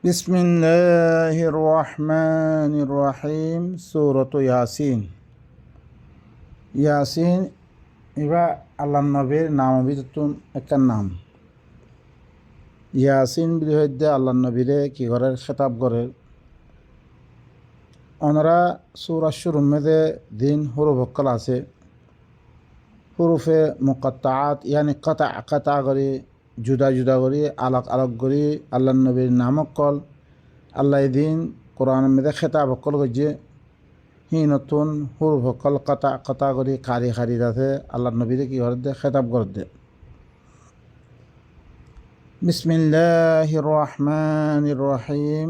বিসমিল্লাহির রহমানির রহিম। সূরাত ইয়াসিন। ইয়াসিন ইবা আল্লাহ নবীর নাম ভিতর একটা নাম। ইয়াসিন বিরুদ্ধে আল্লাহ নবীরে কি করে খেতাব করে। ওনারা সূরা শুরুর মধ্যে দিন হুরুফ অক্কল আছে। হুরুফে মুকাত্তাআত ইয়ানি কাতা করে জুদা জুদা করে আলাগ আলাগ করে আল্লাহ নবীর নাম অক্কল আল্লাহ দিন কোরআনের মধ্যে খেতাব অক্কল করছে। হি নতুন হুরুফ অক্কল কাতা করে খারি খারি আছে আল্লাহ নবীরে কি করে দে খেতাব করে দে। বিসমিল্লাহির রহমানির রহিম।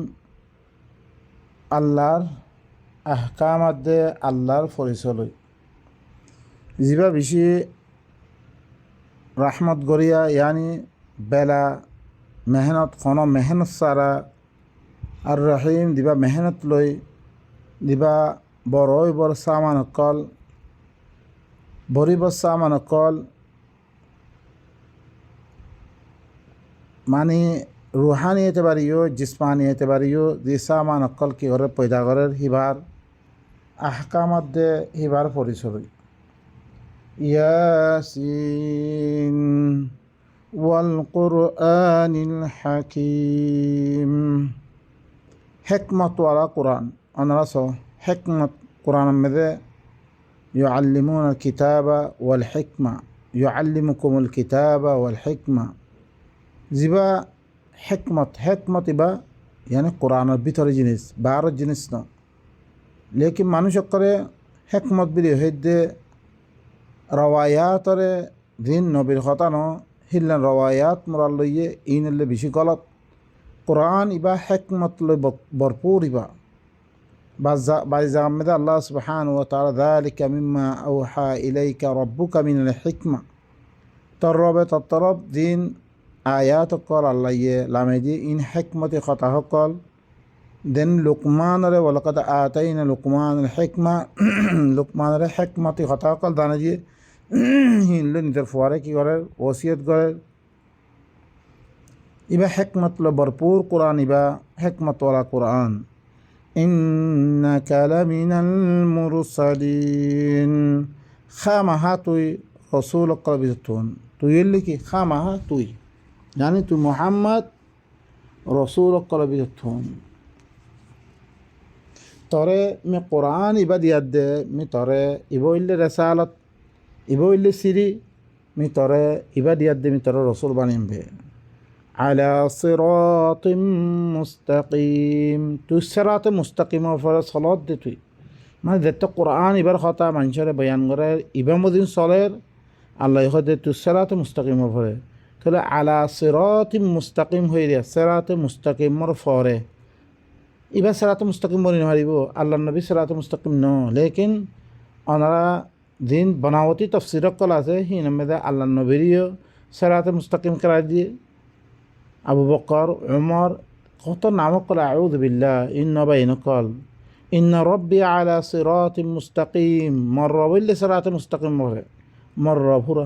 আল্লাহর আহকামাত দে আল্লাহর পরিচয় যিবা বেশি রাহমত গরিয়া ইয়ানি বেলা মেহনত কোনো মেহনত সারা আর রহিম দিবা মেহনত লই দিবা বড় সামান অকল বরিব সামান অকল মানে রুহানি হতে পারিও জিসমানি হতে পারিও যে সামান অকল কি করে পয়দা করার হিবার আহকামত দে হিবার পরিচয়। ইয়াসিন ওয়াল কুরআনিল হাকিম। হেকমত ওয়ালা কুরআন অনারা হেকমত কুরআনের মধ্যে يعلمون الكتاب والحكمة يعلمكم الكتاب والحكمة জিবা হেকমত ইবা ইয়ানি কোরআনের ভিতরে জিনিস বাহারের জিনিস ন লেকিন মানুষ করে হেকমত বিলি হইতে রওয়ায়াতরে দিন নবীর কথা ন হিল্লান রওয়ায়াত মোরাল লইয়ে ইনলে বেশি গলত। কোরআন ইবা হেকমত লই ভরপুর ইবা বাজা আহমেদ আল্লাহ সুবহানাহু ওয়া তাআলা যালিকা মিম্মা আওহা ইলাইকা রাব্বুকা মিনাল হিকমা তোর রবে তরফ দিন আয়াত কল আল্লাহ ইয়ে লামে দি ইন হেকমতি কথা সকল দেন লুকমানরে ওয়ালাকাদ আতাইনা লুকমানুল হিকমা লুকমানরে হেকমতি কথা সকল দানে দিয়ে হিনলে নিজের ফুয়ারে কি করে ওসিয়ত করে। ইবা হেকমত ল ভরপুর কোরআন ইবা হেকমত ওয়ালা কোরআন। ইন্নাকা লামিনাল মুরসালিন। খামাহা তুই রসুল কবিতুন তুই এলি কি খামাহা তুই জানি তুই মুহাম্মদ রসুল কবিতুন তরে মে কোরআন ইবা দিয়াদ দে মি তরে ইবো ইল্লে রেসালত ইবো ইল্লে সিরি মি তরে ইবা দিয়াদ দে মি তরে রসুল বানিমবে। আলা সিরাতিম মুস্তাকিম তুই সিরাতে মুস্তাকিমের উপরে চলত দে তুই মানে যেতে কোরআন ইবার কথা মানুষের বয়ান করে ইবার মদিন চলের আল্লাহ দে তুই সিরাতে মুস্তাকিমের উপরে তাহলে আলা সিরাতিম মুস্তাকিম হয়ে দিয়া সিরাতে মুস্তাকিমর ফরে ইবার সিরাতে মুস্তাকিম বলি নারিব আল্লাহ নবী সিরাতে মুস্তাকিম ন লেকিন ওনারা দিন বনাওয়াতি তফসির কল আছে হি নামে আল্লাহ নবীরিও সিরাতে মুস্তাকিম করা দিয়ে। আবু বকর উমর কত নামক কল আউযু বিল্লাহ ইন্না বাইনকল ইন্না রব্বি আলা সিরাতিম মুস্তাকিম মর রবিল্লে সিরাতে মুস্তাকিম মরে মর রভুরা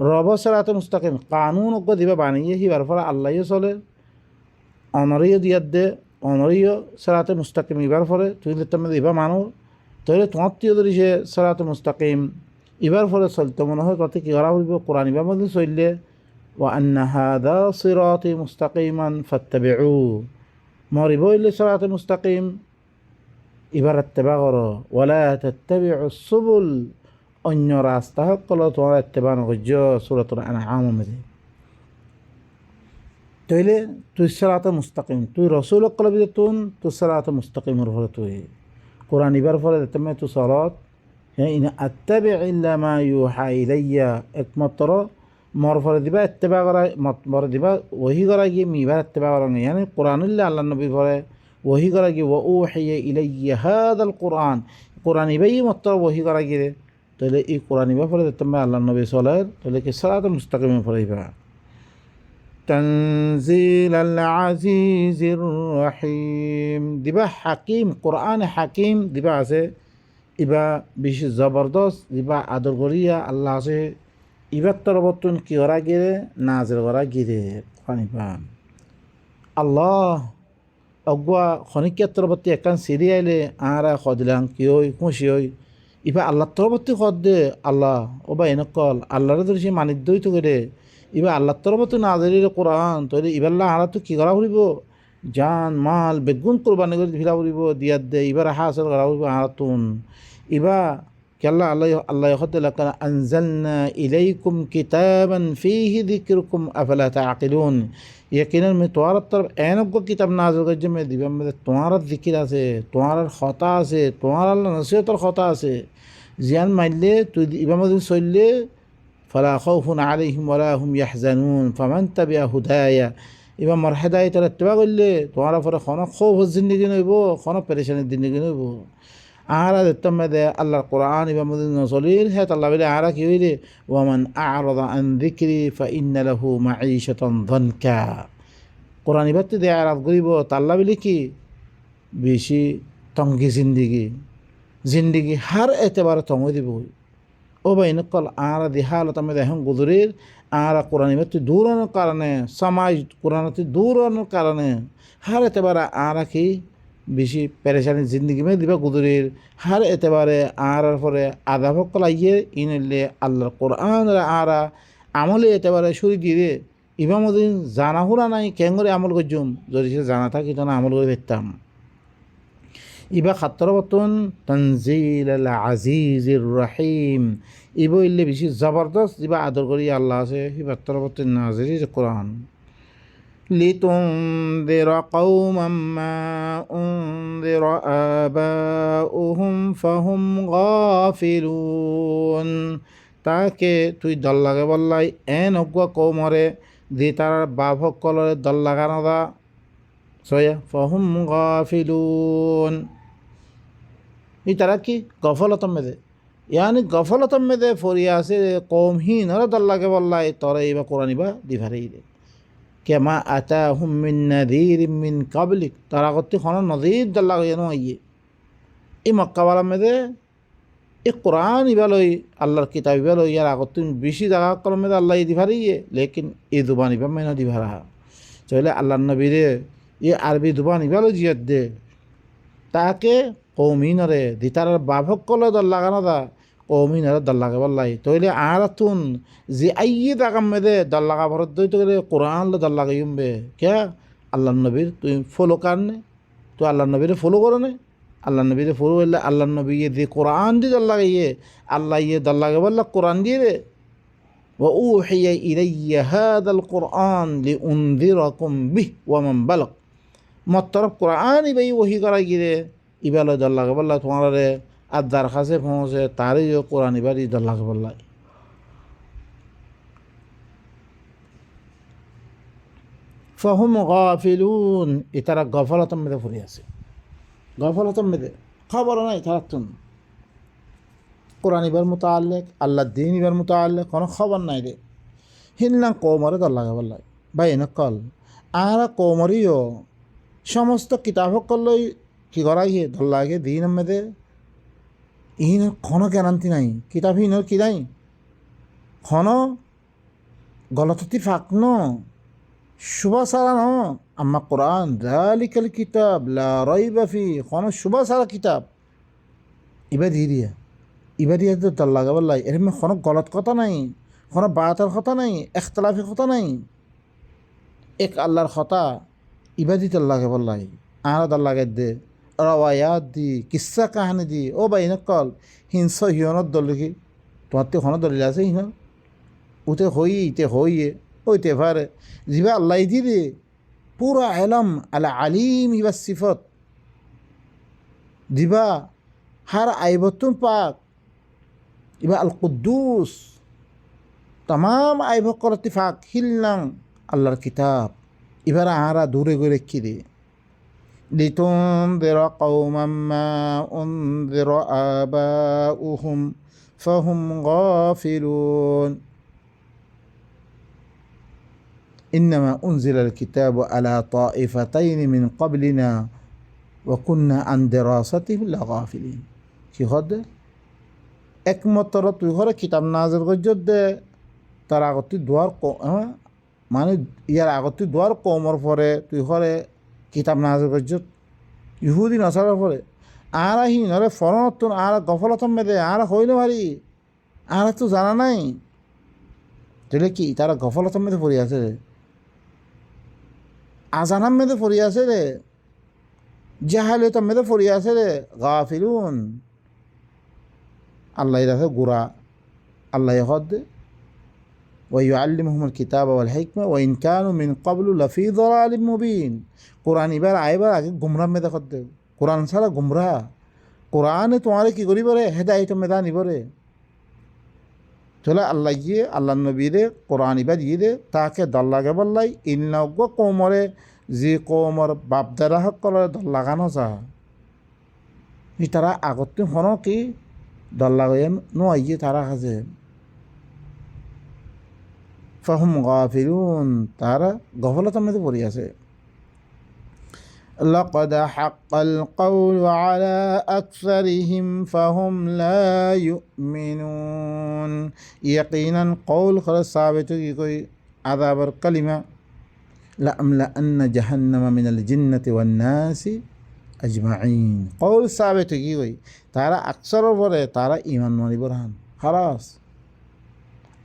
রব সিরাতে মুস্তাকিম কানুন অজ্ঞ দিবা বানিয়ে হিবার ফলে আল্লাহ চলে অনরীয় দিয়ার দে অনরীয় সিরাতে মুস্তাকিম ইবার ফলে তুই তুমি দিবা মানুষ তাহলে তোমার তিও যদি সে সিরাতে মুস্তাকিম ইবার ফলে চলতে মনে হয় কত কি করা হইব কোরআন ইবার মধ্যে চললে وأن هذا صراطي مستقيما فاتبعوه মরিব ইল্লে সিরাতে মুস্তাকিম ইবার ইত্তেবা করো ওয়ালা তাত্তাবিউ সুবুল অন্য রাস্তা সকল তোমার ইত্তেবা নকর্য সূরাতুল আনআম মধ্যে তাইলে তুই সিরাতে মুস্তাকিম তুই রসুল কলবি তুন তুই সিরাতে মুস্তাকিমের ফলে তুই কোরআন ইবার ফলে তুমি তুই সরাত ইন আত্তাবি ইল্লা মা ইউহা ইলাইয়া একমাত্র মর ফলে দিবা ইত্তেবা করা মর দিবা ওহি করা গিয়ে মিবার ইত্তেবা করা নেই মানে কোরআনুল্লাহ আল্লাহ নবী ফলে ওহি করা গিয়ে ও উহিয়া ইলাইয়া হাদাল কোরআন কোরআন ইবাই মাত্র ওহি করা গিয়ে তাহলে এই কোরআন ইবা ফলে তুমি আল্লাহ নবী চলে তাহলে কি সিরাতুল মুস্তাকিমের ফলে ইবা। তানজিলাল আজিজির রহিম দিবা হাকিম কোরআন হাকিম দিবা আছে ইবা বেশি জবরদস্ত দিবা আদর করিয়া আল্লাহ আছে ইবার তরবতন কি করা গিরে নাজের করা গিরে পানি পান আল্লাহ অগুয়া খনিকিয়ার তরফতি একান সিরিয়াইলে আরা খদিলাম কি হই খুশি হই ইবা আল্লাহ তরফতি খদ দে আল্লাহ ও বা এনেকল আল্লাহরে ধরে সে মানিদ্যই তো করে ইবা আল্লাহ তরফতি না ধরিলে কোরআন তৈরি ইবাল্লাহ আরা তো কি করা ফুরিব জান মাল বেগুন কোরবানি করে ফিরা ফুরিব দিয়ার দে ইবার হাসল করা ফুরিব আরাতুন ইবা কেল্লা আল্লাহ আল্লাহ হদ্দাল্লাহ আনজালনা ইলাইকুম কিতাবান ফীহি যিকরুকুম আফালা তাআকিলুন यकीनन मैं तुम्हारा तरफ ऐनक को किताब नाज़िल कर जो मैं दिव्या में तुम्हारा जिक्र आसे तुम्हारा खता आसे तुम्हारा नसीहत और खता आसे जियान माइले तो इबा मदन सोल्ले फला खौफुन अलैहिम वला हुम यहज़नून फमन तबिअ हुदाया इबा मर हिदायत तरत्तबा करले तुम्हारा फर खाना खौफ जिंदगी नइबो खाना परेशानी जिंदगी नइबो आरा देतम दे अल्लाह कुरान इबा मदन नसलील है अल्लाह बिले आरा की हुई वमन अअरदा अन जिक्री फइन्न लहु मईशतन दनका कुरान इबाते दे आरा गरीब अल्लाह बिले की बेशी तंगी जिंदगी हर एतबार तंग দিব ও ভাই নকল আরা দি হালত আমি দেখেন গুজরের আরা কোরআন ইবাতে দূরানোর কারণে সমাজ কোরআনতে দূরানোর কারণে हर एतबार आरा की বেশি পেরেশানি জিন্দগি মে দিবা গুদুরের হার এতেবারে আর পরে আধা ভক্কল আইয়ে ইনলে আল্লাহর কোরআন আরা আমলে এতেবারে শুরু দিয়ে ইবা মদিন জানা হুরা নাই কেঙ্গরে আমল করজুম যদি সে জানা থাকি তখন আমল করে দেখতাম ইবা খাত্তর বতন তনজিল আল আজিজির রহিম ইবো ইল্লে বেশি জবরদস্ত ইবা আদর করি আল্লাহ আছে ইবা তরবতন নাজির কোরআন لتنذر قوما ما أنذر آباؤهم فهم غافلون তাকে তুই দল লাগে বললাই এন অজ্ঞা কৌমরে দি তার বাপ সকলরে দল লাগানো দা সয়া ফহুম গাফিলুন ই তারা কি গফলতম মেদে ইয়ানি গফলতম মেদে ফরিয়া আছে কৌমহীন ওরা দল লাগে বললাই তরে ইবা কোরআনিবা দিভারেই দে কেমা আতাহুম মিন নাযীরিম মিন ক্বাবলিক তারা গতি খন নযীর দল্লা গয়নো আইয়ে এই মক্কাওয়ালা মেদে এই কোরআন ইবালই আল্লাহর কিতাব ইবালই ইয়ার আগত বেশি জায়গা কলম মেদে আল্লাহ দিভারিয়ে লেকিন এই দুবান ইবা মেনা দিভারা চলে আল্লাহর নবীরে এই আরবি দুবান ইবালই জিয়াত দে তাকে কৌমিনরে দিতার বাভক কলে দল্লা গানা দা কৌমিনরে দল্লা কে বললাই তইলে আরাতুন যে আইয়ে দাগাম মেদে দল্লাগা ভরত দই তো কোরআন লে দল্লাগা ইউমবে কে আল্লাহ নবীর তুই ফলো কারনে তুই আল্লাহ নবীর ফলো করে নে আল্লাহ নবীর ফলো করলে আল্লাহ নবী যে কোরআন দিয়ে দল্লাগা ইয়ে আল্লাহ ইয়ে দল্লাগে বললা কোরআন দিয়ে রে وأوحي إلي هذا القرآن لأنذركم به ومن بلغ মতরফ কোরআন ইবাই ওহি করা গিয়ে ইবাল দল্লাগে বললা তোমার আদার কাছে পৌঁছে তারই কোরআন ইবারি দল্লাগে বললাই ফহুম গাফিলুন এ তারা গফলতম মেদে ফুরি আছে গফলতম মেদে খবর নাই তারাতুন কোরআন ইবার মুতাআল্লিক আল্লাহ দিন ইবার মুতাআল্লিক কোনো খবর নাই রে হিনলা কৌমরে দল্লাগে বললাই ভাই নকল আরা কৌমরিও সমস্ত কিতাব সকলই কি করা গিয়ে দল্লাগে দিন মেদে ইহিনের কোনো গ্যারান্টি নাই কিতাব হিনের কি নাই কোনো গলততি ফাঁক ন শুভা সারা ন আম্মা কোরআন যালিকাল কিতাব লা রাইবা ফি কোনো শুভা সারা কিতাব ইবা দিয়ে তো দল্লাগে বললাই এর কোনো গলত কথা নাই কোনো বাতার কথা নাই এখতলাফি কথা নাই এক আল্লাহর কথা ইবা দি দল্লাগে বললাই আর দল্লাগে দে রওয়ায়াত দি কিসা কাহানি দি ও ভাই নকল হিংস হিয়নত দল দেখি তোমার তো হন দলিল আছে হিন উতে হই ইতে হইয়ে ওইতে পারে জিবা আল্লাহ দি দে পুরা এলম আলা আলিম ইবা সিফত দিবা হার আইবতুন পাক ইবা আল কুদ্দুস तमाम আইব করতে ফাক হিলনাং আল্লাহর কিতাব এবার আরা দূরে করে কি দে لتنذر قوما ما أنذر آباؤهم فهم غافلون إنما أنزل الكتاب على طائفتين من قبلنا وكنا عن دراستهم لغافلين কি হদে একমাত্র তুই ঘরে কিতাব নাজিল করছত দে তার আগতে দুয়ার মানে ইয়ার আগতে দুয়ার কমর পরে তুই ঘরে কিতাব নাযিল করছত ইহুদি নসারার পরে আর নরে ফরনতুন আর গফলতম মেদে আর হইল ভারি আর তো জানা নাই তাহলে কি তারা গফলতম মেদে পড়ে আছে রে, আজানাম মেদে পড়ে আছে রে, জাহালিয়তম মেদে পড়ে আছে রে, গাফিলুন। আল্লাহ রাখে গোড়া আল্লাহ হদ ওয়াইউআল্লিমুহুমুল কিতাব ওয়াল হিকমা ওয়া ইন কানু মিন ক্বাবলু লাফি যালালিম মুবিন। কোরআন এবার আইবার আগে গুমরাহ মেদে হদ, কোরআন ছাড়া গুমরাহ। কোরআনে তোমারে কি করিব রে, হেদায়েত মেদা নিব রে। তাহলে আল্লাহ গিয়ে আল্লাহ নবীরে কোরআন এবার দিয়ে তাকে দল্লাগে বললাই ইন্নজ্ঞ কোমরে যে কোমর বাপদারা সকলে দল লাগানো যা ই তারা আগত হন কি দল্লাগে নোয়াইয়ে তারা কাজে ফাহুম গাফিলুন, তারা গফলতার মধ্যে পড়ে আছে। لقد حق القول على أكثرهم فهم لا يؤمنون। يقينا قول خلاص ثابت کی کوئی عذاب الكلمة لأملأن جهنم من الجنة والناس أجمعين। قول ثابت کی کوئی তারা আকসর পরে তারা ইমান মানি বরহান খালাস।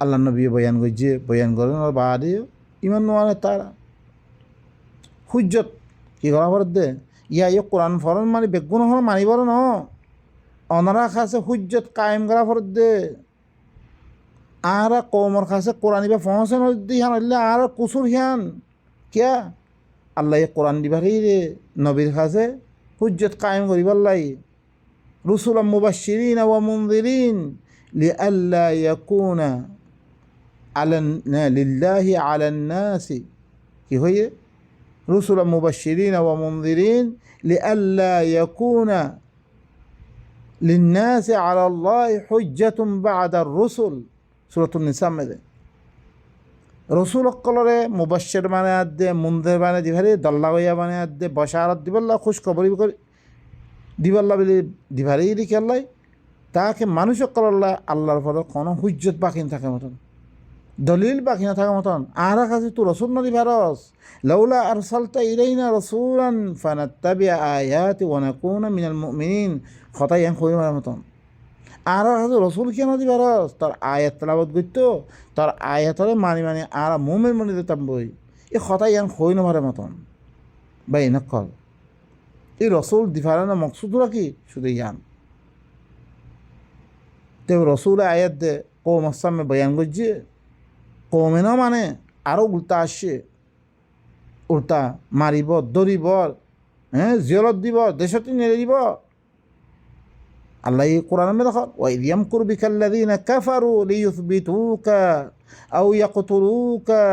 আল্লাহ নবী বয়ান করছে, বয়ান করেন আর বাদে ইমান মানে তারা হুজ্জত কি করা পর দে ইয়া ইয়ে কোরআন ফরন মানে বেগুন হল মানিবর ন অনারা কাছে হুজ্জত কায়েম করা পর দে আর কৌমর কাছে কোরআন দিবা পৌঁছে দিহান হইলে আর কুসুর হিয়ান কিয়া আল্লাহ কোরআন দিবারই রে নবীর কাছে হুজ্জত কায়েম করিবার লাই রুসুলাম মুবাশশিরিন ওয়া মুনযিরিন লিআল্লা ইয়াকুনা লিল্লাহি আলান নাসি কি হইয়ে رسلا مبشرين ومنذرين لئلا يكون للناس على الله حجة بعد الرسل سورة النساء مده رسول قلره مبشر মানে আদে মুনযির মানে দিভারে দল্লাগয়া মানে আদে বশারত দিবাল্লাহ খুশ খবরি করে দিবাল্লাহ বলে দিভারে লিখে আল্লাহ তাকে মানুষ কল্লাহ আল্লাহর পরে কোনো হুজ্জত বাকি থাকে মতন দলিল বাকি না থাকার মতন আর কাছে তো রসুল নদী ভারস লাউলা আরসালতা ইলাইনা রাসূলান ফানাত্তাবিআ আয়াতি ওয়া নাকুনা মিনাল মুমিনিন খতাই ইয়ান কই মারার মতন আর কাছে রসুল কেন নদী ভারস তার আয়াত তেলাওয়াত করতো তার আয়াতরে মানি মানি আর মুমিন মনে দিতাম বই এ খতাই ইয়ান কই না মারার মতন বাই নকল এই রসুল দিফারানা মকসুদরা কি শুধু ইয়ান তে রসুল আয়াত দে কওম সামনে বয়ান করছে কমে না মানে আরও উল্টা আসছে উল্টা মারিব দৌড়িব জিয়লত দিব দেশতে নেড়ে দিব আল্লাহ কোরআন মে দেখো ওয়াইদ ইয়ামকুরু বিকাল্লাযীনা কাফারু লিয়ুথবিতুকা আও ইয়াকতুলুকা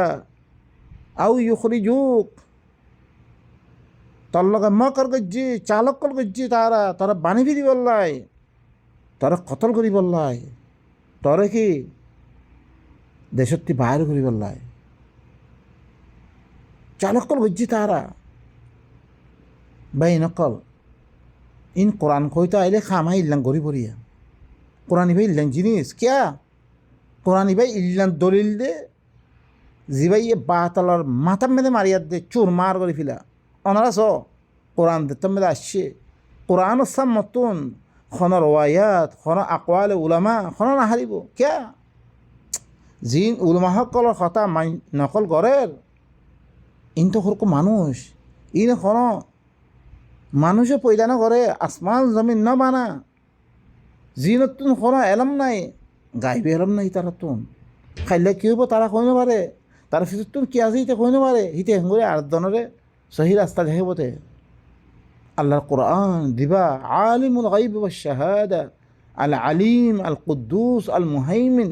আও ইউখরিজুক। তার লগে মকর গজ্জি চালক কল গজ্জি তারা বানি ফিরি বললাই তারা কতল করি বললাই তরে কি দেশত্তি বাইরে করি বললাই চালকল বুঝছি তারা বাই নকল ইন কোরআন কইতো আইলে খামাই ইল্লাং গড়ি পড়িয়া কোরআন ইবাই ইল্লাং জিনিস কিয়া কোরআন ইবাই ইল্লাং দলিল দে জিবাই এ বাতালার মাথার মেদে মারিয়ার দে চুর মার করে ফিলা অনারা চ কোরআন দেখতাম মেদে আসছে কোরআন সাম মতন খন রওয়ায়াত খন আকওয়াল উলামা খন না হারিব কিয়া জিন উলমাসকলৰ কথা নকল করের ইন তো সরকম মানুষ ইন এখন মানুষে পয়দা না করে আসমান জমিন না বানা জিনতুন কোনো এলম নাই গাইবে এলম নাই তারা তুন খাইলে কি হইব তারা কই পারে তার ভিতর তুন কি আছে হিতে কই পারে হিতে হেঙ্গরে আর দনরে সহি রাস্তা দেখাবতে আল্লাহর কোরআন দিবা আলিমুল গাইব ওয়াশ শাহাদা আল আলিম আল কুদ্দুস আল মুহাইমিন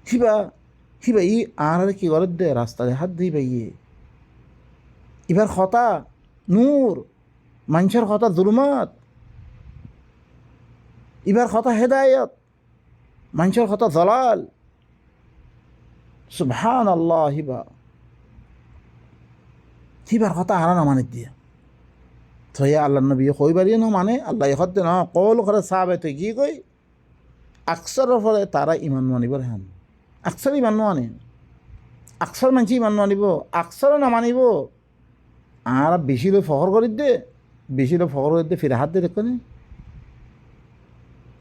হিবা ই আর কি করে দে রাস্তা হাত দিই পাইয়ে এবার খতা নূর মানুষের কথা জুলুমাত এবার কথা হেদায়ত মানুষের কথা জলাল সুবহানাল্লাহ হিবার কথা হারা না মানে দিয়ে থয়া আল্লাহ নবী কইবারিয়ে না মানে আল্লাহ হতে না কল করে সাহাবে তো কি কই আকসরের ফলে তারা ইমান মানিবার হ্যান আকসর ইমান মানে আকসর মানুষ ইমান মানিব আকসরও না মানিব আর বেশি লোক ফখর করি দে, বেশি লোক ফখর করি দে ফিরে হাত দিয়ে দেখো নি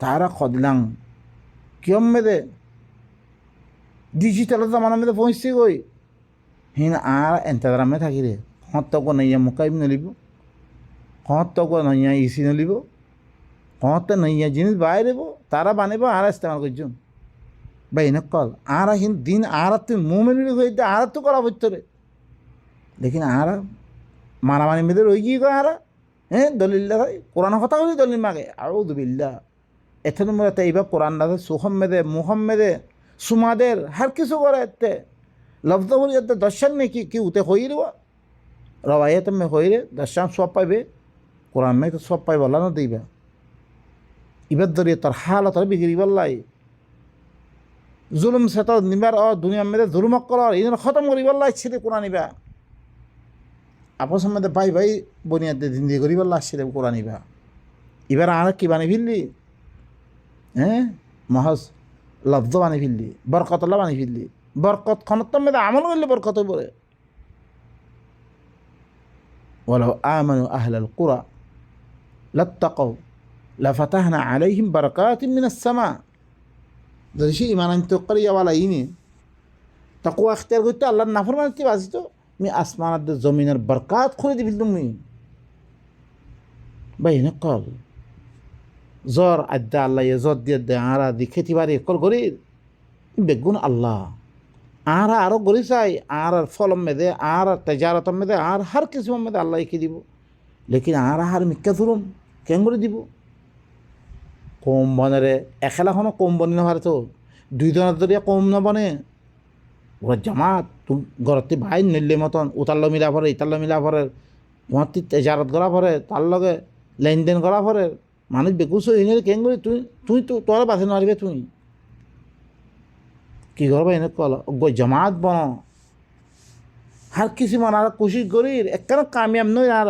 তারা খদলাং কিয়ম মেদে ডিজিটাল জামানা মেদে পৌঁছছে গই হিন আর এন্টাগ্রামে থাকি রে কত নইয়া মুকাইম নলিব কত নইয়া ইসি নলিব কত নইয়া জিনিস বাইরেব তারা বানাইব আর ইস্তেমাল করছুন বা কল আর হিন দিন আর তুই মুমেন্ট হয়ে আর তো করা হচ্ছে রে লেকিন আর মারামারি মেয়েদের ওই কি কয় আর হ্যাঁ দলিল্লা ভাই কোরআন কথা বলি দলিল মাগে আউযুবিল্লা এথেন মধ্যে এইবার কোরআন দাদা সুহম্মেদে মুহম্মেদে সুমাদের হার কিছু করে এতে লফজ বলি এতে দর্শন নেই কি উতে হই রে রবাইয়াত মে হই রে দর্শন সব পাইবে কোরআন মে তো সব পাই বলা না দিবা ইবার দরিয়ে তোর হালত বিক্রি বললাই জুলুম সেত নিবার দুনিয়া মেয়েদের জুলুম করার এই খতম করি বললাই ছেলে কোরআন নিবা আপস মধ্যে ভাই ভাই বনিয়াতে জিন্দি করি বললা ছেলে কোরআন নিবা এবার আর কি বানি ফিরলি হ্যাঁ মহাজ লব্ধ বানি ফিরলি বরকতলা বানি ফিরলি বরকত খনত মেয়েদে আমল করলে বরকত পড়ে ওয়ালাউ আমানু আহলাল কুরা লাত্তাকাউ লাফাতাহনা আলাইহিম বারাকাতিন মিনাস সামা যদি সে ইমান আনতে করিয়াওয়ালা ইনি তাকু আখতিয়ার করতে আল্লাহর নাফরমানিতে বাঁচিত আমি আসমানার জমিনের বরকাত খুলে দিবি তুমি ভাই না কল জ্বর আদ্যা আল্লাহ জ্বর দিয়ে দে আরা দি খেতি বাড়ি কল করি বেগুন আল্লাহ আর আরও গড়ি চাই আর ফলম মেদে আর তেজারতম মেদে আর হার কিছু মেদে আল্লাহ এঁকে দিব লেকিন আর হার মিক্কা ধরুম কেন করে দিব কম বনেরে এখেলাখনো কম বনি না পারে তো দুই জনের দরিয়া কম না বনে ওরা জামাত তুমি ঘরতে ভাই নইলে মতন উতাল্ল মিলা পরে ইতাল্ল মিলা পরে তোমার তেজারত করা পরে তার লগে লেনদেন করা পরে মানুষ বেকুস এনে কেন করি তুই তুই তো তোরা বাঁচে নারবে তুই কি করবা এনে কল জামাত বন হার কিছু মানার কোশিশ করি একখানা কামিয়াব নই আর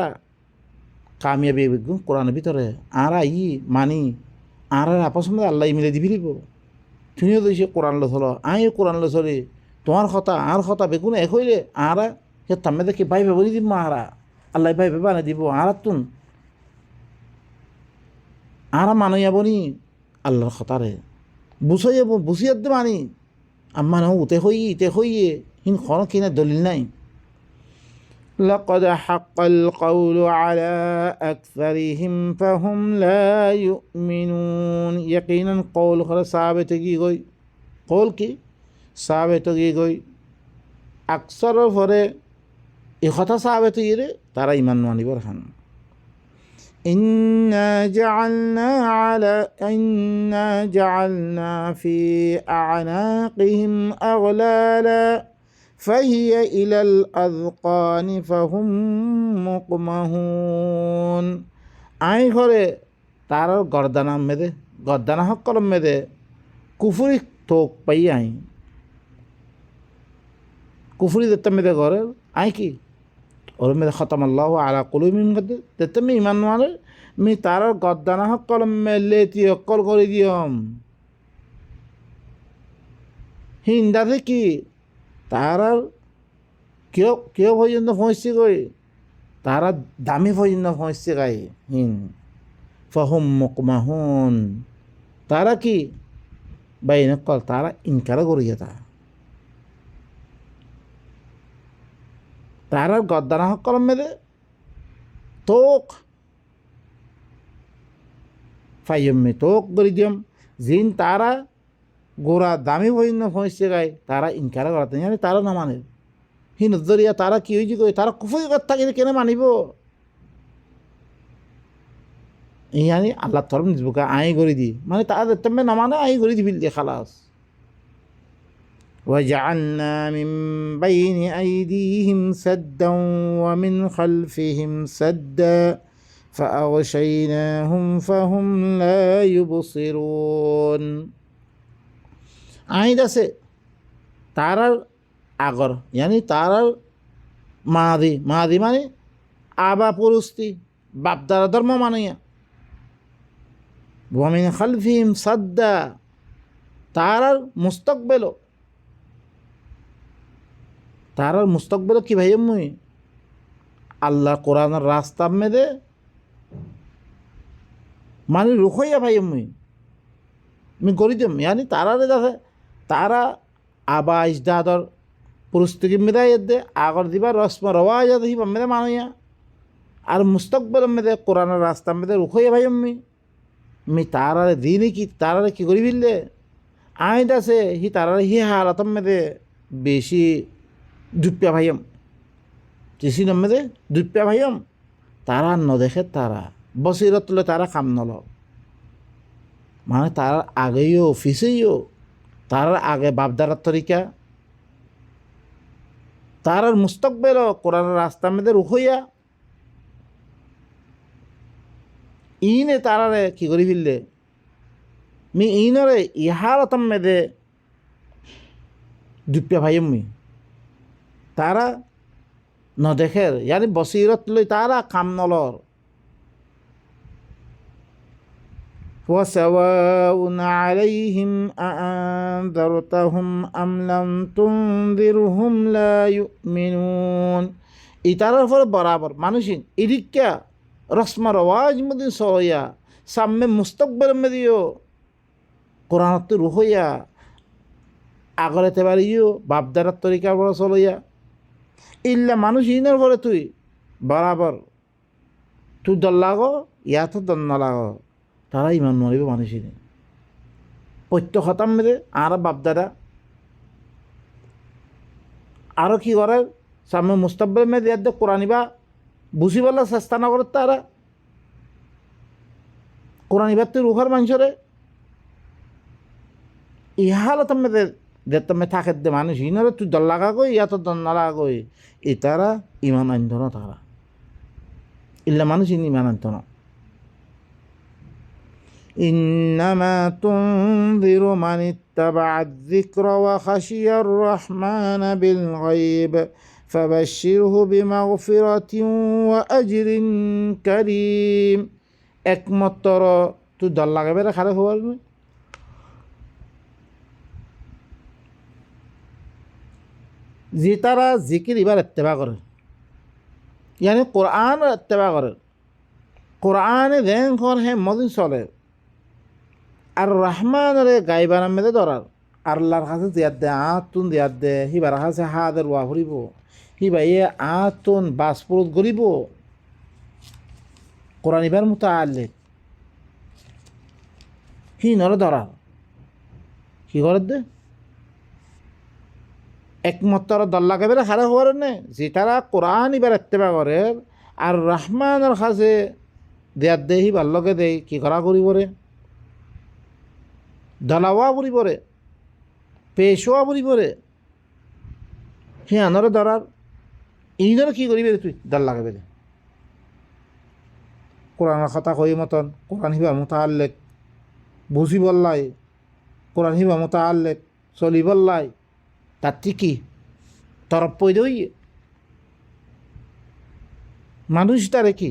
কামিয়াবি বেগুন কোরআন ভিতরে আর ই মানি আর আপস মধ্যে আল্লাহ মিলে দিবি দিব তুমিও তো সে কোরআন লো চলো আমিও কোরআন লো চলি তোমার কথা আর কথা বেগুন এক হইলে আর সে তামে দেখি ভাইবে বলি দিব আর আল্লাহ ভাইবে বানিয়ে দিব আর তুন আর মানইয়া বনি আল্লাহর কথারে বুঝাইয়া বুঝিয়ে দে মানি আমার উতে হইয়ে ইতে হইয়ে হিন খন কিনা দলিল নাই لقد حق القول على أكثرهم فهم لا يؤمنون يقينا قول خلا ثابت کی گئی قول کی ثابت کی گئی اکثر ফরে এই কথা ثابت ইরে তারা ঈমান মানিবর খান إنا جعلنا في أعناقهم أغلالا فهي إلى الأذقان فهم مقمحون আই ঘরে তার গর্দানা মেদে গর্দানা হক কলম মেদে কুফুরি তোক পাই আই কুফুরি দেখতে মেদে ঘরে আই কি ওর মেদে খতম আল্লাহ আলা কুলুবিহিম গদে দেখতে মে ইমান মানে মি তার গর্দানা হক কলম মেলে তি অকল করে দিয়ম হিন্দাতে কি তারা কেউ পর্যন্ত পৌঁছছে গই তারা দামি পর্যন্ত পৌঁছছে গাই হিন ফাহুম মুকমাহুন তারা কি বাইন কল তারা ইনকার করিয়া তারা গদ্দানা হক কলম মেদে তোক ফাইয়মে তোক করি দিয়ম জিন তারা গোড়া দামি পর্যন্ত পৌঁছছে গাই তারা ইনকার করাতে জানি তারা না মানে হি নজরিয়া তারা কি হয়েছে কই তারা কুফরি কথা কিন্তু কেন মানিব ইয়ানি আল্লাহ তরফ নিজবুকা আই করে দি মানে তারা দেখতে না মানে আই করে দিবি দিয়ে খালাস وجعلنا من بين أيديهم سدا ومن خلفهم سدا فأغشيناهم فهم لا يبصرون আইন আছে তারার আগর ইয়ানি তারার মাদি মানে আবা পুরুস্তি বাপদারা ধর্ম মানিয়া ওয়ামিন খালফিহিম সাদ্দা তারার মুস্তকবেল কি ভাই মুই আল্লাহ কোরআনের রাস্তা মেদে মানে রুখইয়া ভাই আমি গড়ি দিম ইয়ানি তারারে দেখে তারা আবা ইজদাদর পুরস্তিকি মেদা দে আগর দিবা রসম রওয়া যাতে হিবা মেদে মানুয়া আর মুস্তকবল মেদে কোরআনের রাস্তা মেদে রুখইয়া ভাই আমি তারারে দিনে কি তারারে কি করি ফেললে আইন আছে হি তারারে হি হালাতম মেদে বেশি দুপ্যা ভাইম চিসি নমেদে দুপ্যা ভাইম তারা নদেখে তারা বসিরত তুলে তারা কাম নল মানে তার আগেও অফিসেও তার আগে বাপদারার তরিকা তার মুস্তকবেল কোরআনের রাস্তা মেয়েদের উহইয়া ইনে তারারে কি করি ফেললে মি ইনরে ইহারতম মেদে দুপ্যা ভাইম মি তারা নদেখের ইয়ানি বসিরত লই তারা কাম নলর وسواء عليهم أأنذرتهم أم لم تنذرهم لا يؤمنون ইতারার ফলে বরাবর মানুষিন ইরিক্কা রসমা রওয়াজ মধ্যে সরইয়া সামনে মুস্তকবেল মেদিও কোরআনত রুহইয়া আগরেতে পারিও বাপদারার তরিকা বড় চলইয়া ইল্লা মানুষ ইনের ফলে তুই বরাবর তুই দল লাগো ইয়াতো দল নালাগো তারা ইমান মরিব মানুষই প্রত্যেক হতাম মেরে আর বাপদাদা আরও কি করে সামনে মুস্তাব্বেল মেয়ে দিয়ে কোরআনিবা বুঝিবলা চেষ্টা না করে তারা কোরআনিবার তুই রুহার মানুষরে ইহালতাম মেয়েদের দেতমে থাকে দে মানুষ ইনারে তুই দল লাগা গই ইয়াতো দল না লাগা গই এ তারা ইমান আনতো না তারা ইল্লা মানুষ ইমান আনতো না إنما تنذر من اتبع الذكر وخشي الرحمن بالغيب فبشره بمغفرة وأجر كريم একমাত্র তুই দল লাগাবে রে খারাপ হওয়ার যে তারা জিকির এবার ইত্তেবা করে ইয়ানি কোরআন ইত্তেবা করে কোরআনে দেন কর হে মদিন চলে আর রহমানের গাইবার মেদে ধরার আল্লাহর কাছে দিয়ার দে আতুন দিয়ার দে হিবার কাছে হাদের ওয়া ফুরিব হিবা ইয়ে আতুন বাসপুরত গরিব কোরআন ইবার মতো আল্লে হি নরে ধরার কি করে দে একমাত্র দল্লা কেবেরে খারাপ হওয়ার নে যে তারা কোরআন ইবার ইত্তেবা করে আর রহমানের কাছে দিয়ার দে হিবার লগে দে কি করা করিব রে দলাওয়া বুড়ি পরে পেশোয়া বুড়ি পরে সে আনরে ধরার ইনরে কি করিবে তুই দল লাগাবে কোরআনের কথা কই মতন কোরআন হিবা মোতাল্লেক বুঝি বললাই কোরআন হিবা মোতাল্লেক চলি বললাই তার ঠিকই তরফ পই দই মানুষ তারে কি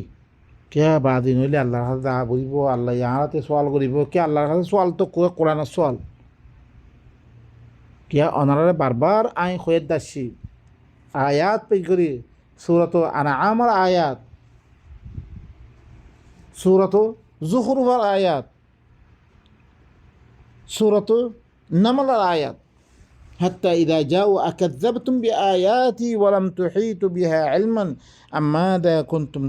কে বাদিন হইলে আল্লাহর কাছে যা বলিব আল্লাহ ইহাতে সোয়াল করিব কে আল্লাহর কাছে সোয়াল তো কোরআনের সোয়াল কে অনারে বারবার আই খয়ের দাসি আয়াত পেশ করি সূরাত আনআমের আয়াত সূরাত যুখরুফের আয়াত সূরাত নামলের আয়াত حتى إذا جاءوا أكذبتم بآياتي ولم تحيطوا بها علما أم ماذا كنتم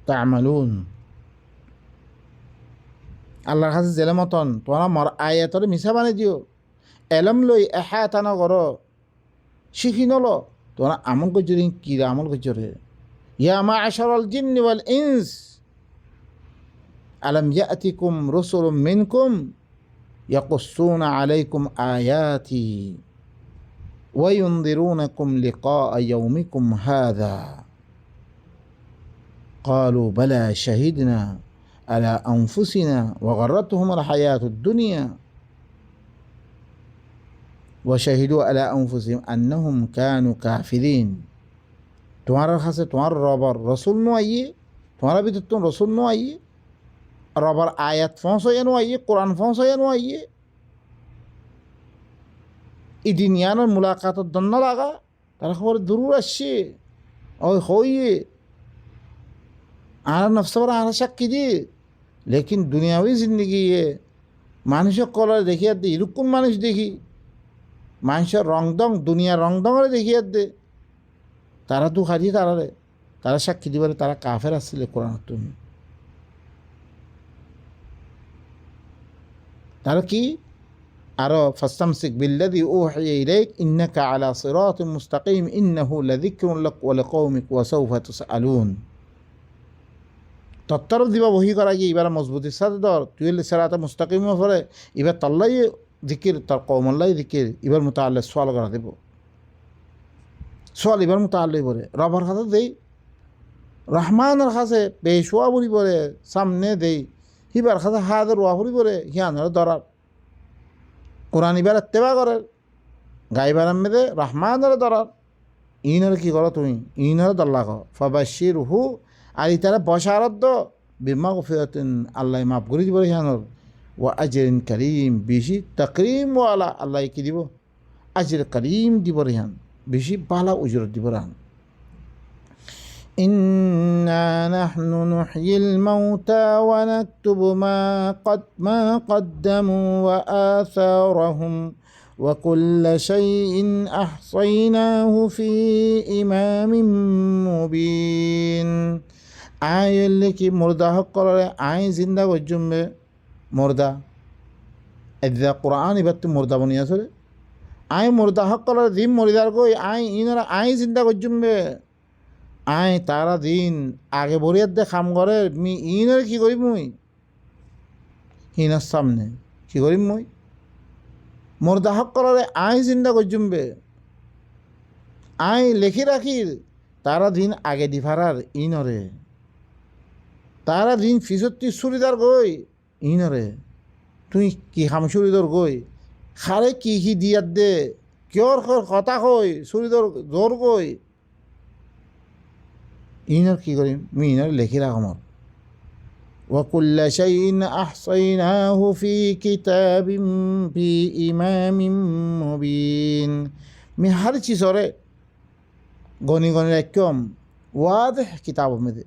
تعملون আল্লাহর কাছে জেলে মতন তোমরা মর আয়াতরে মিছা বানিয়ে দিও এলম লই এহাতানা করো শিখি নল তোমরা আমল করছো কি আমল করছো রে ইয়া মা'শারাল জিন্নি ওয়াল ইনস আলাম ইয়াতিকুম রুসুলুম মিনকুম ইয়াকুসুনা আলাইকুম আয়াতি ওয়া ইউনযিরুনাকুম লিকা ইয়াউমিকুম হাযা قالوا بلى شهدنا على أنفسنا وغرتهم الحياة الدنيا وشهدوا على أنفسهم أنهم كانوا كافرين तुम्हारा खासे तुम्हारा रबर रसूल नो आइए तुम्हारा भी तो तुम रसूल नो आइए रबर आयत फौसो या नो आइए कुरान फौसो या नो आइए इदिनियान मुलाकात दन्ना लगा तारा खबर जरूर আসছে ওই হইয়ে আর নফসবার আর সাক্ষী দিয়ে লেকিন দুনিয়াবি জিন্দগি মানুষের কলার দেখিয়া দে এরকম মানুষ দেখি মানুষের রংদং দুনিয়ার রংদংরে দেখিয়া দে তারা দু হারিয়ে তারা সাক্ষী দিবারে তারা কাফের আসছিলে কোরআন তুমি তারা কি আরো ফাস্তামসিক বিল্লাযী উহিয়া ইলাইক ইন্নাকা আলা সিরাতিন মুস্তাকিম ইন্নাহু লাযিকরুন লাক ওয়া লিকাওমিক ওয়া সাওফা তুসআলুন তত্তরফ দিবা বহি করা গিয়ে এবার মজবুতির সাথে ধর তুই সিরাতে মুস্তাকিম পরে এবার তল্লাই জিকির তোর কৌমল্লাই জিকির এবার মোতাল্লে সোয়াল করা দেব সোয়াল এবার মোতাল্লে পরে রবার খাতে দেই রহমানের কাছে বেশোয়া বুড়ি পরে সামনে দেই হিবার খাতে হাদের ওয়া বুড়ি পরে হিয়ানের ধরার কোরআন এবার এত্তেবা করে গাইবার মেদে রহমানের ধরার ইনার কি করো তুমি ইনার দল্লা কর ফাবাশির হু আর ইতারা বশারত দ বিমা গফিরাতিন আল্লাহ মাফ করে দিব হিয়ানোর ও আজরিন করিম বেশি তকরিম ওয়ালা আল্লাহ কি দিব আজর করিম দিব রেহান বেশি বালা উজরত দিব রান إنا نحن نحيي الموتى ونكتب ما قدموا وآثارهم وكل شيء أحصيناه في إمام مبين আয় কি মুর্দা হক করে আয় জিন্দা গজ্জুমে মুর্দা এদা কোরআন এবার তো মুর্দা বনি আসলে আয় মুর্দা হক করে দিন মরিদার গই আয় ইনারা আয় জিন্দা গজ্জুমে আয় তারা দিন আগে বরিয়ার দে খাম করে মি ইনার কি করিম মুই হিনার সামনে কি করিম মুই মুর্দা হক করে আয় জিন্দা গজ্জুমবে আয় লেখি রাখির তারা দিন আগে দিফারার ইনরে তারা দিন ফিসত্তি সুরিদার গই ইনরে তুই কি খাম সুরিদর গই খারে কি দিয়ার দে কিয়র কথা কই সুরিদর জোর গই ইনর কি করিম মি ইনর লেখি রাখমর وكل شيء أحصيناه في كتاب في إمام مبين من هر چیز ره گونی رکم واضح کتاب میں دے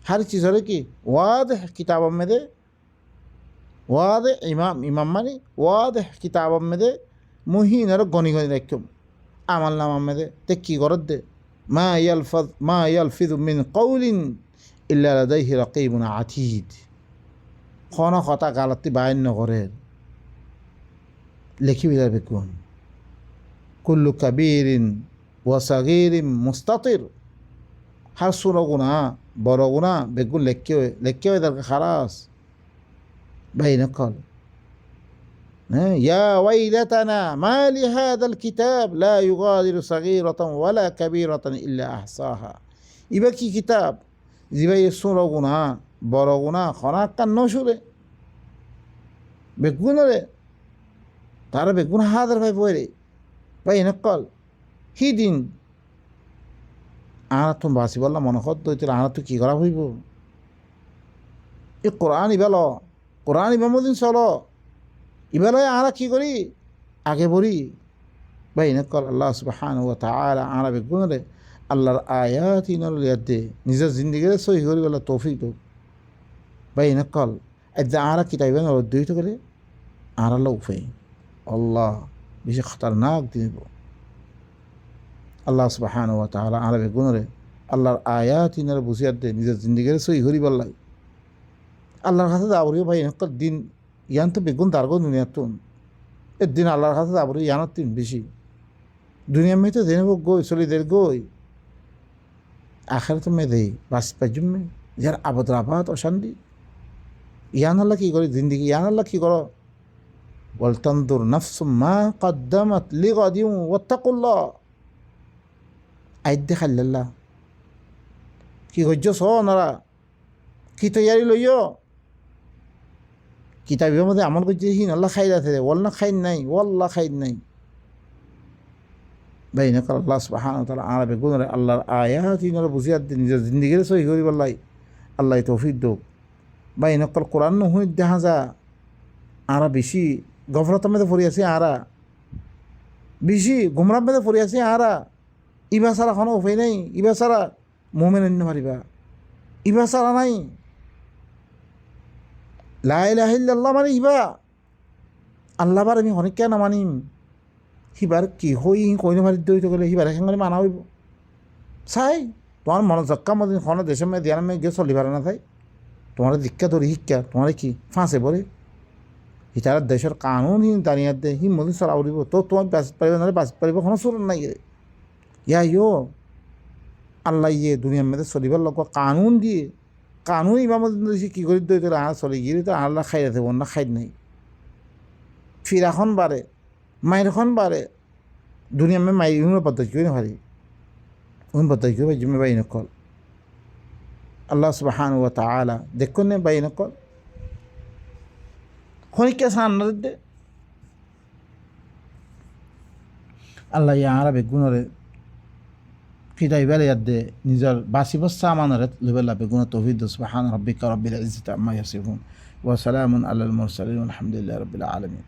ہر چیز ره کی واضح کتاب میں دے واضح امام مانی واضح کتاب میں دے مہین ره گونی رکم عمل نامہ میں دے تکی گرد دے ما يلفظ من قول إلا لديه رقيب عتيد خانا خطا غلطی باین نگره لکی بیدار بکن كل كبير وصغير مستطر هر سورة غنا برا غنا بيقول لكيو در خلاص بين قال يا ويلتنا ما لهذا الكتاب لا يغادر صغيرة ولا كبيرة إلا أحصاها يبكي كتاب জিবাই সুর গুণা বড় গুণা খনাক্কার নসুরে বেগুনরে তারা বেগুন হাজার ভাই পরে ভাই নকল হি দিন আনা তুমি বাসি বললাম মনে হত দইতে আনা তুই কী করা হইব এই কোরআন ইবেল কোরআন ইবামদিন চলো ইবেলয় আনা কী করি আগে বলি ভাই নকল আল্লাহ সুবহানাহু ওয়া তাআলা আনা বেগুনরে আল্লাহর আয়াত ইনার লিয়াদে নিজের জিন্দিগিরে সহি করি বলা তৌফিক দো ভাই নকল এদ আরা কিতাবেন অধ্যয়িত করে আর আল্লাহ উফাই আল্লাহ বেশি খতরনাক দিব আল্লাহ সুবহানাহু ওয়া তাআলা আরা বেগুনরে আল্লাহর আয়াত ইনার বুঝিয়ার দে নিজের জিন্দিগিরে সহি করি বললা আল্লাহর কাছে দাবরিও ভাই নকল দিন ইয়ান তো বেগুন দারগো দুনিয়াতুন এর দিন আল্লাহর কাছে দাবরি ইয়ানত দিন বেশি দুনিয়া में तो देने वो गोई सोली देर गोई आखिरत में दे बस पजुम में यार आबद्राबाद और शांति यान अल्लाह की करो जिंदगी यान अल्लाह की करो वल्तंदुर नफ्स मा कद्दमत लिगदिम वत्तकुल्लाह आयद खल्लाह की गज्जो सो नरा की तैयारी लइयो किताबियों में अमल गज्जे ही अल्लाह खाई जाते वल्ला खाई नहीं वल्ला खाई नहीं ভাই নকল আল্লাহ সুবহানাহু ওয়া তাআলা আরা বেগুনরে আল্লাহর আয়াত ইনারা বুঝিয়ার দিন নিজের জিন্দিগিরে সহি করি বললাই আল্লাহ তৌফিক দোক ভাই নকল কোরআন নহই দেখা যা আরা বেশি গফরতের মধ্যে পড়ে আছে আরা বেশি গুমরার মধ্যে পড়ে আছে আরা ইবা ছাড়া কোনো উপায় নেই ইবা ছাড়া মোমেন অন্য পারিবা ইবা ছাড়া নাই লা ইলাহা ইল্লাল্লাহ মানে ইবা আল্লাহ বার আমি অনেক কেন মানিম সিবাৰ কি হৈ কইনো ভারি দইতে গেলে সিবাৰ এখানে মানা হইব চাই তোমার মনে জক্কা মদিন খনে দেশে মেয়ে দিয়ার মেয়ে গিয়ে চলি পারে না তাই তোমার দীক্ষা ধরি শিক্ষা তোমার কি ফাঁসে পড়ে হিতার দেশের কানুন হি দাঁড়িয়ে দে হি মদিন চলা উঠিব তো তোমার বাঁচিত পারিব নাহলে বাঁচিত পারিব কোনো চোর নাই ইয়ো আল্লাহ ইয়ে দুনিয়ার মেয়েদের চলিবার লগ কানুন দিয়ে কানুন ইমাম কী করি দই তোর আহ চলে গিয়ে তো আল্লাহ খাই দেব না খাই নাই ফিরাখন বাড়ে মায়েরখন বাড়ে দুনিয়া মে মাই উন পদ্ধতি করে হারি উন পদ্ধতি করে জমে বাই নকল আল্লাহ সুবহানাহু ওয়া তাআলা দেখুন নে বাই নকল খনিকে সান্নার দে আল্লাহ ইয়া আরবে গুণরে ফিদাই বেলে দে নিজের বাসিব সামানরে লেবেলা বেগুন তৌহিদ সুবহান রাব্বিকা রাব্বিল ইজ্জাতি আম্মা ইয়াসিফুন ওয়া সালামুন আলাল মুরসালিন আলহামদুলিল্লাহি রাব্বিল আলামিন।